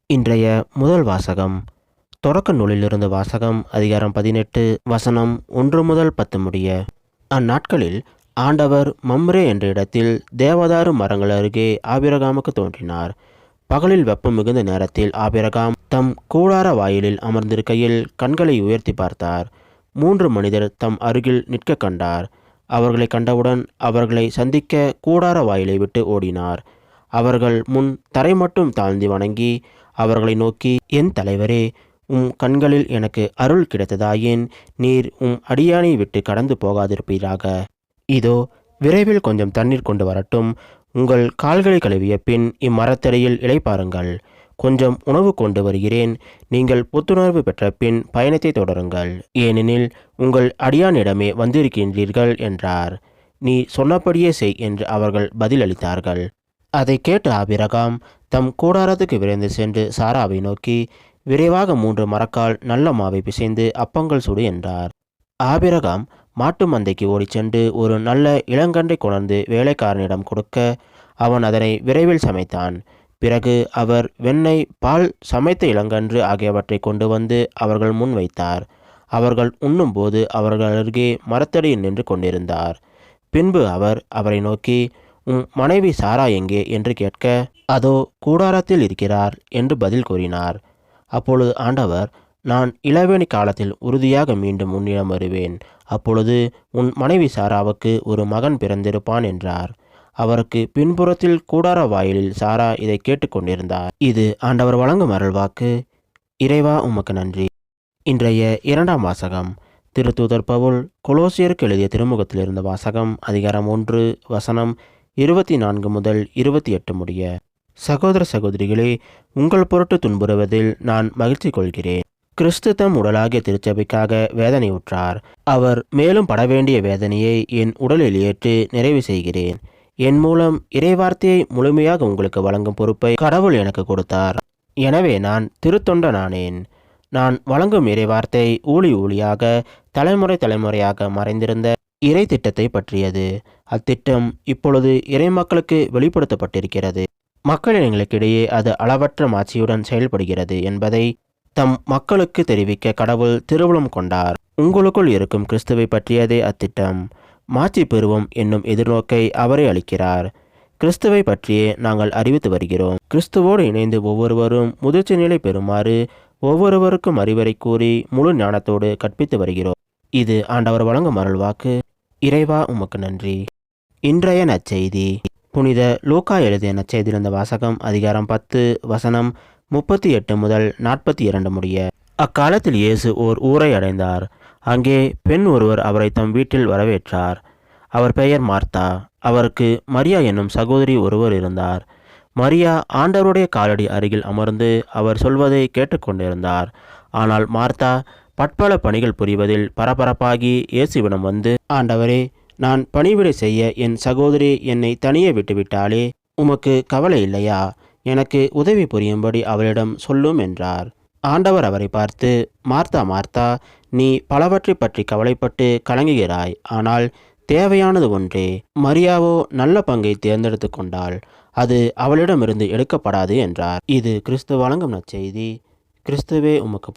இன்றைய முதல் வாசகம் தொடக்க நூலிலிருந்து வாசகம். அதிகாரம் 18 வசனம் 1 முதல் 10 முடிய. அந்நாட்களில் ஆண்டவர் மம்ரே என்ற இடத்தில் தேவதாரு மரங்கள் அருகே ஆபிரகாமுக்கு தோன்றினார். பகலில் வெப்பம் மிகுந்த நேரத்தில் ஆபிரகாம் தம் கூடார வாயிலில் அமர்ந்திருக்கையில் கண்களை உயர்த்தி பார்த்தார். 3 மனிதர் தம் அருகில் நிற்க கண்டார். அவர்களை கண்டவுடன் அவர்களை சந்திக்க கூடார வாயிலை விட்டு ஓடினார். அவர்கள் முன் தரை மட்டும் தாழ்ந்து வணங்கி அவர்களை நோக்கி, என் தலைவரே, உம் கண்களில் எனக்கு அருள் கிடைத்ததாயின் நீர் உம் அடியானை விட்டு கடந்து போகாதிருப்பீராக. இதோ விரைவில் கொஞ்சம் தண்ணீர் கொண்டு வரட்டும். உங்கள் கால்களை கழுவிய பின் இம்மரத்தடியில் இளைப்பாருங்கள். கொஞ்சம் உணவு கொண்டு வருகிறேன். நீங்கள் புத்துணர்வு பெற்ற பின் பயணத்தை தொடருங்கள். ஏனெனில் உங்கள் அடியானிடமே வந்திருக்கின்றீர்கள் என்றார். நீ சொன்னபடியே செய் என்று அவர்கள் பதிலளித்தார்கள். அதை கேட்டு ஆபிரகாம் தம் கூடாரத்துக்கு விரைந்து சென்று சாராவை நோக்கி, விரைவாக 3 மரக்கால் நல்ல மாவை பிசைந்து அப்பங்கள் சுடு என்றார். ஆபிரகாம் மாட்டு மந்தைக்கு ஓடிச் சென்று ஒரு நல்ல இளங்கன்றை கொணர்ந்து வேலைக்காரனிடம் கொடுக்க அவன் அதனை விரைவில் சமைத்தான். பிறகு அவர் வெண்ணெய், பால், சமைத்த இளங்கன்று ஆகியவற்றை கொண்டு வந்து அவர்கள் முன் வைத்தார். அவர்கள் உண்ணும்போது அவர்கள் அருகே மரத்தடியில் நின்று கொண்டிருந்தார். பின்பு அவர் அவரை நோக்கி, உன் மனைவி சாரா எங்கே என்று கேட்க, அதோ கூடாரத்தில் இருக்கிறார் என்று பதில் கூறினார். அப்பொழுது ஆண்டவர், நான் இளவேணி காலத்தில் உறுதியாக மீண்டும் உன்னிடம் வருவேன். அப்பொழுது உன் மனைவி சாராவுக்கு ஒரு மகன் பிறந்திருப்பான் என்றார். அவருக்கு பின்புறத்தில் கூடார வாயிலில் சாரா இதை கேட்டுக்கொண்டிருந்தார். இது ஆண்டவர் வழங்கும் அருள்வாக்கு. இறைவா, உமக்கு நன்றி. இன்றைய 2ஆம் வாசகம். திருத்தூதர் பவுல் கொலோசியருக்கு எழுதிய திருமுகத்தில் இருந்த வாசகம். அதிகாரம் 1 வசனம் 24 முதல் 28 முடிய. சகோதர சகோதரிகளே, உங்கள் பொருட்டு துன்புறுவதில் நான் மகிழ்ச்சி கொள்கிறேன். கிறிஸ்து தம் உடலாகிய திருச்சபைக்காக வேதனையுற்றார். அவர் மேலும் படவேண்டிய வேதனையை என் உடலில் ஏற்று நிறைவு செய்கிறேன். என் மூலம் இறைவார்த்தையை முழுமையாக உங்களுக்கு வழங்கும் பொறுப்பை கடவுள் எனக்கு கொடுத்தார். எனவே நான் திருத்தொண்டனானேன். நான் வழங்கும் இறைவார்த்தை ஊழியாக தலைமுறை தலைமுறையாக மறைந்திருந்த இறை திட்டத்தை பற்றியது. அத்திட்டம் இப்பொழுது இறை மக்களுக்கு வெளிப்படுத்தப்பட்டிருக்கிறது. மக்களினங்களுக்கிடையே அது அளவற்ற மாட்சியுடன் செயல்படுகிறது என்பதை தம் மக்களுக்கு தெரிவிக்க கடவுள் திருவுளம் கொண்டார். உங்களுக்குள் இருக்கும் கிறிஸ்துவை பற்றியதே அத்திட்டம். மாட்சி பெறுவோம் என்னும் எதிர்நோக்கை அவரே அளிக்கிறார். கிறிஸ்துவை பற்றியே நாங்கள் அறிவித்து வருகிறோம். கிறிஸ்துவோடு இணைந்து ஒவ்வொருவரும் முதிர்ச்சி நிலை பெறுமாறு ஒவ்வொருவருக்கும் அறிவுரை கூறி முழு ஞானத்தோடு கற்பித்து வருகிறோம். இது ஆண்டவர் வழங்கும் அருள்வாக்கு. இறைவா, உமக்கு நன்றி. இன்றைய நற்செய்தி. புனித லூக்கா எழுதிய நற்செய்தியிலிருந்த வாசகம். அதிகாரம் 10 வசனம் 38 முதல் 42 முடிய. அக்காலத்தில் இயேசு ஓர் ஊரை அடைந்தார். அங்கே பெண் ஒருவர் அவரை தம் வீட்டில் வரவேற்றார். அவர் பெயர் மார்த்தா. அவருக்கு மரியா என்னும் சகோதரி ஒருவர் இருந்தார். மரியா ஆண்டவருடைய காலடி அருகில் அமர்ந்து அவர் சொல்வதை கேட்டுக்கொண்டிருந்தார். ஆனால் மார்த்தா பற்பல பணிகள் புரிவதில் பரபரப்பாகி இயேசுவிடம் வந்து, ஆண்டவரே, நான் பணிவிடை செய்ய என் சகோதரி என்னை தனியே விட்டுவிட்டாலே, உமக்கு கவலை இல்லையா? எனக்கு உதவி புரியும்படி அவளிடம் சொல்லும் என்றார். ஆண்டவர் அவரை பார்த்து, மார்த்தா மார்த்தா, நீ பலவற்றை பற்றி கவலைப்பட்டு கலங்குகிறாய். ஆனால் தேவையானது ஒன்றே. மரியாவோ நல்ல பங்கை தேர்ந்தெடுத்து கொண்டாள். அது அவளிடமிருந்து எடுக்கப்படாது என்றார். இது கிறிஸ்து வழங்கும் நற்செய்தி. கிறிஸ்துவே, உமக்கு